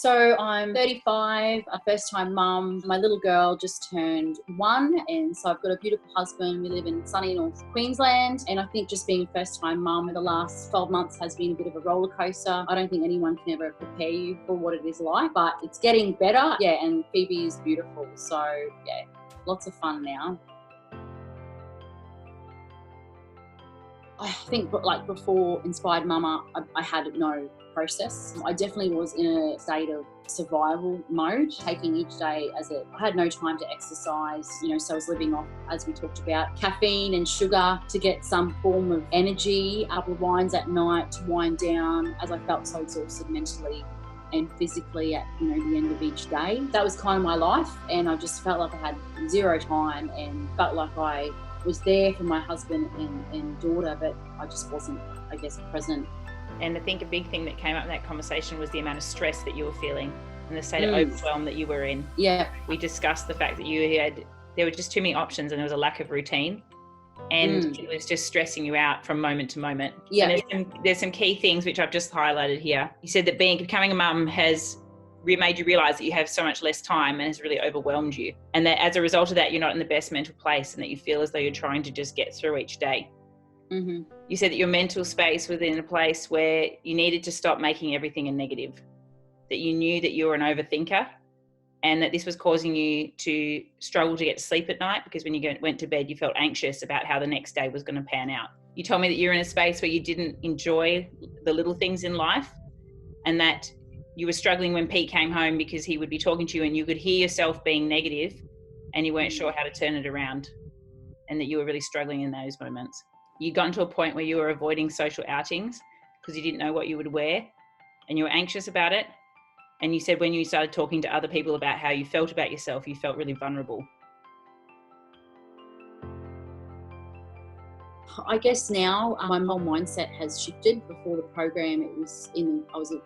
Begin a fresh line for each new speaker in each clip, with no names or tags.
So I'm 35, a first-time mum. My little girl just turned 1, and so I've got a beautiful husband. We live in sunny North Queensland, and I think just being a first-time mum in the last 12 months has been a bit of a roller coaster. I don't think anyone can ever prepare you for what it is like, but it's getting better. Yeah, and Phoebe is beautiful. So yeah, lots of fun now. I think like before Inspired Mama, I had no process. I definitely was in a state of survival mode, taking each day as I had no time to exercise, so I was living off, as we talked about, caffeine and sugar to get some form of energy, a couple of wines at night to wind down as I felt so exhausted mentally and physically at the end of each day. That was kind of my life, and I just felt like I had zero time and felt like I was there for my husband and daughter, but I just wasn't, I guess, present.
And I think a big thing that came up in that conversation was the amount of stress that you were feeling and the state of overwhelm that you were in.
Yeah.
We discussed the fact that there were just too many options and there was a lack of routine, and it was just stressing you out from moment to moment.
Yeah.
And there's some key things which I've just highlighted here. You said that becoming a mum has made you realise that you have so much less time and has really overwhelmed you, and that as a result of that you're not in the best mental place and that you feel as though you're trying to just get through each day.
Mm-hmm.
You said that your mental space was in a place where you needed to stop making everything a negative, that you knew that you were an overthinker and that this was causing you to struggle to get to sleep at night because when you went to bed you felt anxious about how the next day was going to pan out. You told me that you're in a space where you didn't enjoy the little things in life, and that you were struggling when Pete came home because he would be talking to you and you could hear yourself being negative and you weren't sure how to turn it around, and that you were really struggling in those moments. You got to a point where you were avoiding social outings because you didn't know what you would wear and you were anxious about it. And you said when you started talking to other people about how you felt about yourself, you felt really vulnerable.
I guess now my whole mindset has shifted. Before the program, I was in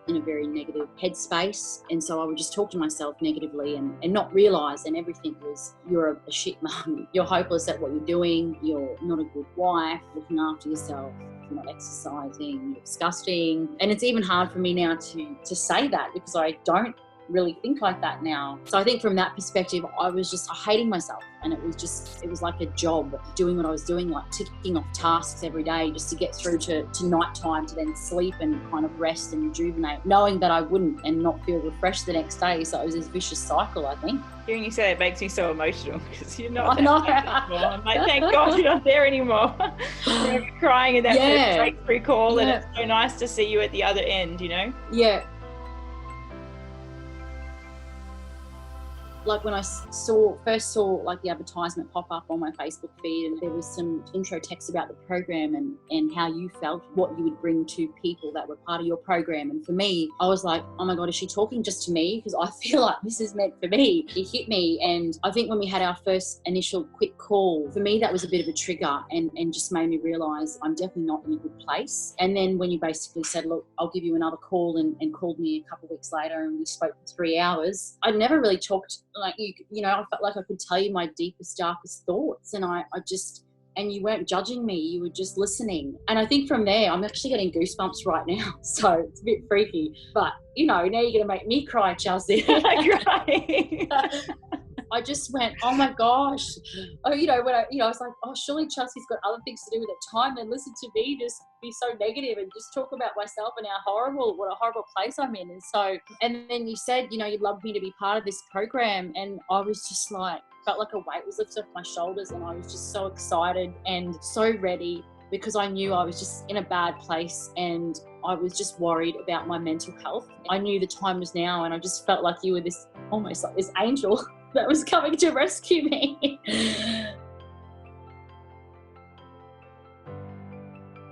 a very negative headspace, and so I would just talk to myself negatively and not realise, and everything was, you're a shit mum, you're hopeless at what you're doing, you're not a good wife, looking after yourself, you're not exercising, you're disgusting. And it's even hard for me now to say that because I don't really think like that now. So I think from that perspective, I was just hating myself, and it was like a job doing what I was doing, like ticking off tasks every day just to get through to night time, to then sleep and kind of rest and rejuvenate, knowing that I wouldn't and not feel refreshed the next day. So it was this vicious cycle, I think.
Hearing you say it makes me so emotional because you're not there anymore. I'm like, thank God you're not there anymore. You're crying in that breakthrough call, and it's so nice to see you at the other end,
Yeah. Like when I first saw like the advertisement pop up on my Facebook feed, and there was some intro text about the program and how you felt, what you would bring to people that were part of your program. And for me, I was like, oh my God, is she talking just to me? Because I feel like this is meant for me. It hit me. And I think when we had our first initial quick call, for me, that was a bit of a trigger and just made me realise I'm definitely not in a good place. And then when you basically said, look, I'll give you another call, and called me a couple of weeks later and we spoke for 3 hours, I'd never really talked like I felt like I could tell you my deepest, darkest thoughts, and and you weren't judging me, you were just listening. And I think from there, I'm actually getting goosebumps right now, so it's a bit freaky. But now you're going to make me cry, Chelsea. I just went, oh my gosh. Oh, when I was like, oh, surely Chelsea's got other things to do with her time than listen to me just be so negative and just talk about myself and what a horrible place I'm in. And then you said, you'd love me to be part of this program. And I was just like, felt like a weight was lifted off my shoulders, and I was just so excited and so ready, because I knew I was just in a bad place and I was just worried about my mental health. I knew the time was now, and I just felt like you were almost like this angel that was coming to rescue me.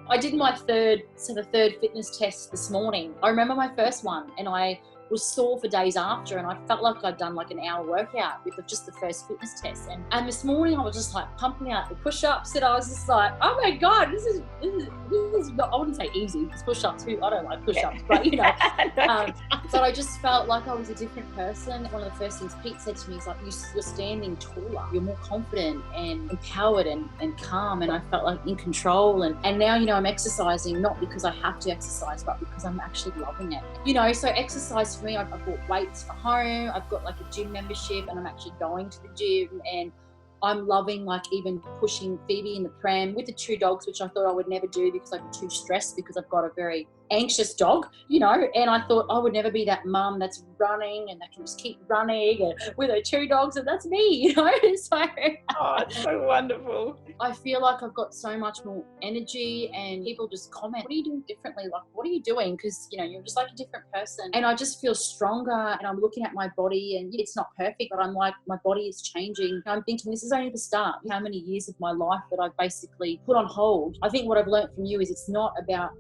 I did my third fitness test this morning. I remember my first one, and I was sore for days after, and I felt like I'd done like an hour workout with just the first fitness test. And this morning I was just like pumping out the push-ups, and I was just like, oh my God, this is not, I wouldn't say easy, because push-ups, I don't like push-ups, but but I just felt like I was a different person. One of the first things Pete said to me is like, you're standing taller, you're more confident and empowered and calm, and I felt like in control. And now, I'm exercising not because I have to exercise, but because I'm actually loving it. So exercise to me. I've bought weights for home. I've got like a gym membership, and I'm actually going to the gym, and I'm loving like even pushing Phoebe in the pram with the 2 dogs, which I thought I would never do because I'd be too stressed because I've got a very anxious dog, you know, and I thought I would never be that mum that's running and that can just keep running and with her 2 dogs, and that's me, you know. So
oh, it's so wonderful.
I feel like I've got so much more energy, and people just comment, what are you doing differently? Like, what are you doing? Because, you know, you're just like a different person. And I just feel stronger, and I'm looking at my body, and it's not perfect, but I'm like, my body is changing. I'm thinking this is only the start. How many years of my life that I've basically put on hold. I think what I've learned from you is it's not about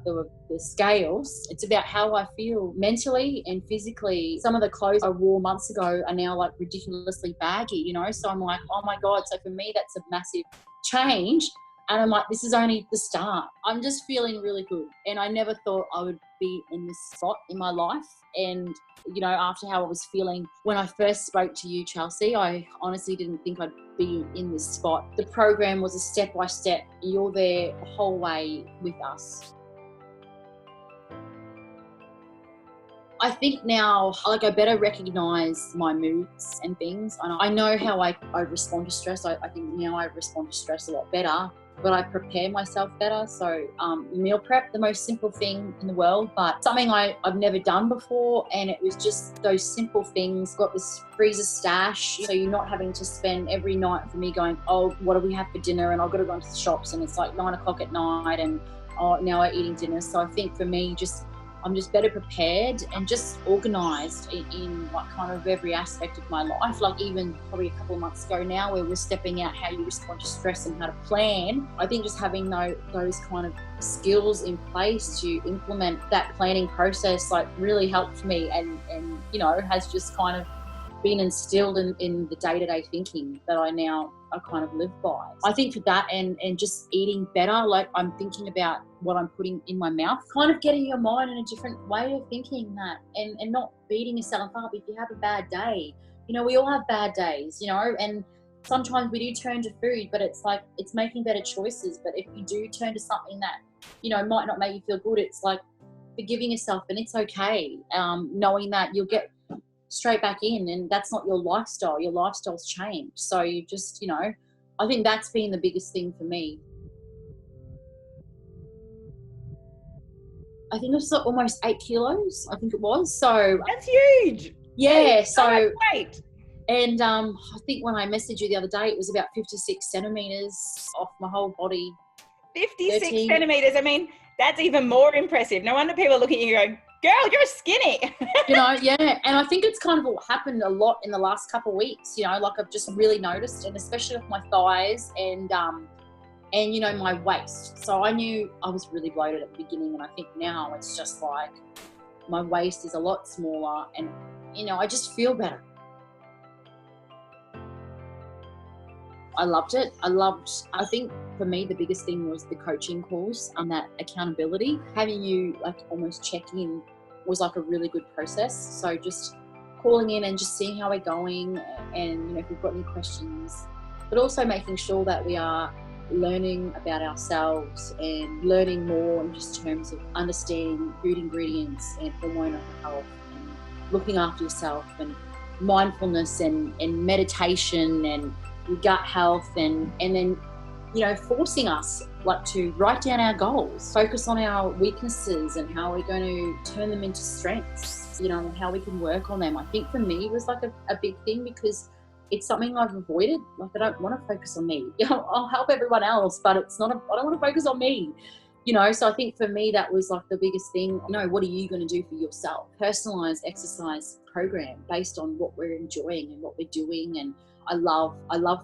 the scales. It's about how I feel mentally and physically. Some of the clothes I wore months ago are now like ridiculously baggy, you know, so I'm like, oh my God. So for me, that's a massive change. And I'm like, this is only the start. I'm just feeling really good. And I never thought I would be in this spot in my life. And, you know, after how I was feeling when I first spoke to you, Chelsea, I honestly didn't think I'd be in this spot. The program was a step-by-step. You're there the whole way with us. I think now, like, I better recognise my moods and things. And I know how I respond to stress. I think now I respond to stress a lot better, but I prepare myself better. So meal prep, the most simple thing in the world, but something I've never done before. And it was just those simple things. Got this freezer stash, so you're not having to spend every night for me going, oh, what do we have for dinner? And I've got to go into the shops, and it's like 9 o'clock at night, and oh, now we're eating dinner. So I think for me, I'm just better prepared and just organised in like kind of every aspect of my life. Like even probably a couple of months ago now, where we're stepping out how you respond to stress and how to plan. I think just having those kind of skills in place to implement that planning process like really helped me, and you know, has just kind of been instilled in the day-to-day thinking that I kind of live by. I think for that and just eating better, like I'm thinking about what I'm putting in my mouth, kind of getting your mind in a different way of thinking that, and not beating yourself up if you have a bad day. You know, we all have bad days, you know, and sometimes we do turn to food, but it's like, it's making better choices. But if you do turn to something that, you know, might not make you feel good, it's like forgiving yourself, and it's okay, knowing that you'll get straight back in, and that's not your lifestyle. Your lifestyle's changed. So you just, you know, I think that's been the biggest thing for me. I think it was almost 8 kilos, I think it was. So
that's huge.
Yeah. So
great.
And I think when I messaged you the other day, it was about 56 centimetres off my whole body.
56 centimetres. I mean, that's even more impressive. No wonder people are looking at you going, girl, you're skinny.
You know, yeah. And I think it's kind of happened a lot in the last couple of weeks, you know, like I've just really noticed, and especially with my thighs and you know, my waist. So I knew I was really bloated at the beginning, and I think now it's just like my waist is a lot smaller, and, you know, I just feel better. I loved it. I think for me, the biggest thing was the coaching course and that accountability. Having you like almost check in was like a really good process. So just calling in and just seeing how we're going, and, you know, if we've got any questions, but also making sure that we are learning about ourselves and learning more in just terms of understanding food ingredients and hormonal health and looking after yourself and mindfulness and meditation and your gut health, and then, you know, forcing us like to write down our goals, focus on our weaknesses and how we're going to turn them into strengths, you know, and how we can work on them. I think for me it was like a big thing, because it's something I've avoided. Like, I don't want to focus on me. You know, I'll help everyone else, but I don't want to focus on me. You know, so I think for me that was like the biggest thing. You know, what are you going to do for yourself? Personalised exercise program based on what we're enjoying and what we're doing, and I love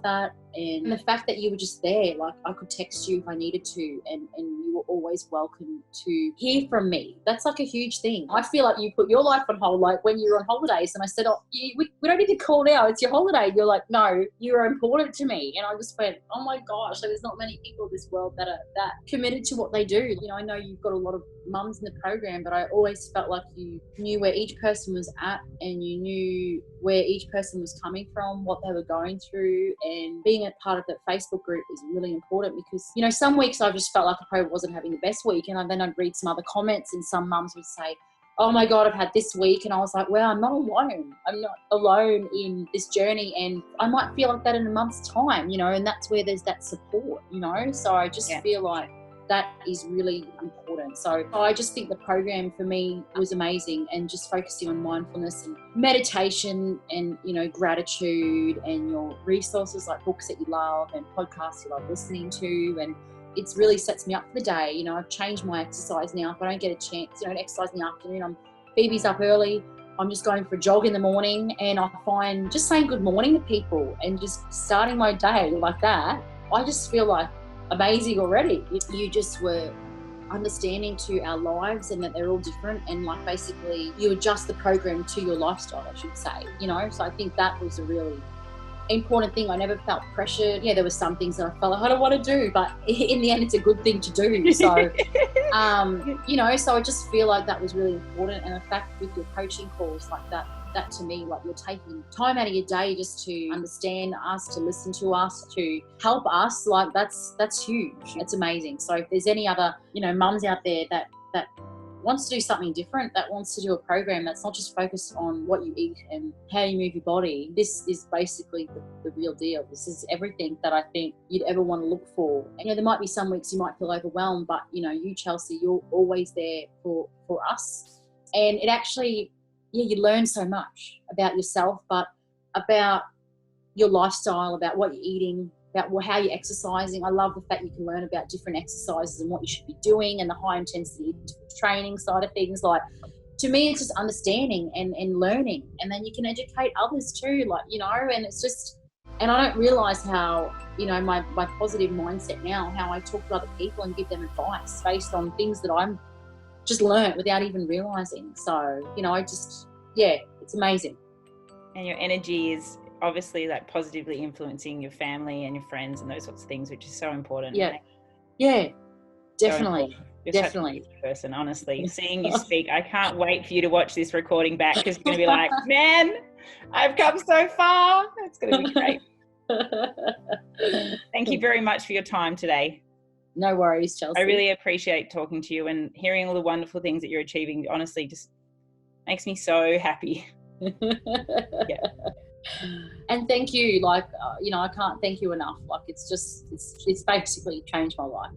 that. And the fact that you were just there, like I could text you if I needed to, and you were always welcome to hear from me. That's like a huge thing. I feel like you put your life on hold, like when you were on holidays, and I said, oh, we don't need to call now, it's your holiday. And you're like, no, you are important to me. And I just went, oh my gosh, there's not many people in this world that are that committed to what they do. You know, I know you've got a lot of mums in the program, but I always felt like you knew where each person was at, and you knew where each person was coming from, what they were going through. And being a part of that Facebook group is really important, because, you know, some weeks I just felt like I probably wasn't having the best week, and then I'd read some other comments, and some mums would say, oh my God, I've had this week. And I was like, wow, I'm not alone. I'm not alone in this journey. And I might feel like that in a month's time, you know, and that's where there's that support, you know. So I just feel like that is really important. So I just think the program for me was amazing, and just focusing on mindfulness and meditation and, you know, gratitude and your resources like books that you love and podcasts you love listening to. And it's really sets me up for the day. You know, I've changed my exercise now. If I don't get a chance, you know, to exercise in the afternoon, Phoebe's up early. I'm just going for a jog in the morning, and I find just saying good morning to people and just starting my day like that, I just feel like amazing already. You just were understanding to our lives and that they're all different, and like basically you adjust the program to your lifestyle, I should say, you know. So I think that was a really important thing. I never felt pressured. Yeah, there were some things that I felt like I don't want to do, but in the end it's a good thing to do. So you know, so I just feel like that was really important. And in fact, with your coaching calls like that to me, like you're taking time out of your day just to understand us, to listen to us, to help us, like that's huge. It's amazing. So if there's any other, you know, mums out there that wants to do something different, that wants to do a program that's not just focused on what you eat and how you move your body, this is basically the real deal. This is everything that I think you'd ever want to look for. And, you know, there might be some weeks you might feel overwhelmed, but, you know, you, Chelsea, you're always there for us. And it actually, you learn so much about yourself, but about your lifestyle, about what you're eating, about how you're exercising. I love the fact you can learn about different exercises and what you should be doing, and the high intensity training side of things. Like, to me, it's just understanding and learning, and then you can educate others too, like, you know. And it's just, and I don't realize how, you know, my positive mindset now, how I talk to other people and give them advice based on things that I'm just learned without even realizing. So, you know, I just, it's amazing.
And your energy is obviously like positively influencing your family and your friends and those sorts of things, which is so important.
Definitely.
You're
Definitely.
such a person, honestly. Seeing you speak, I can't wait for you to watch this recording back, because you're going to be like, man, I've come so far. It's going to be great. Thank you very much for your time today.
No worries, Chelsea.
I really appreciate talking to you and hearing all the wonderful things that you're achieving. Honestly, just makes me so happy.
And thank you. Like, you know, I can't thank you enough. Like, it's basically changed my life.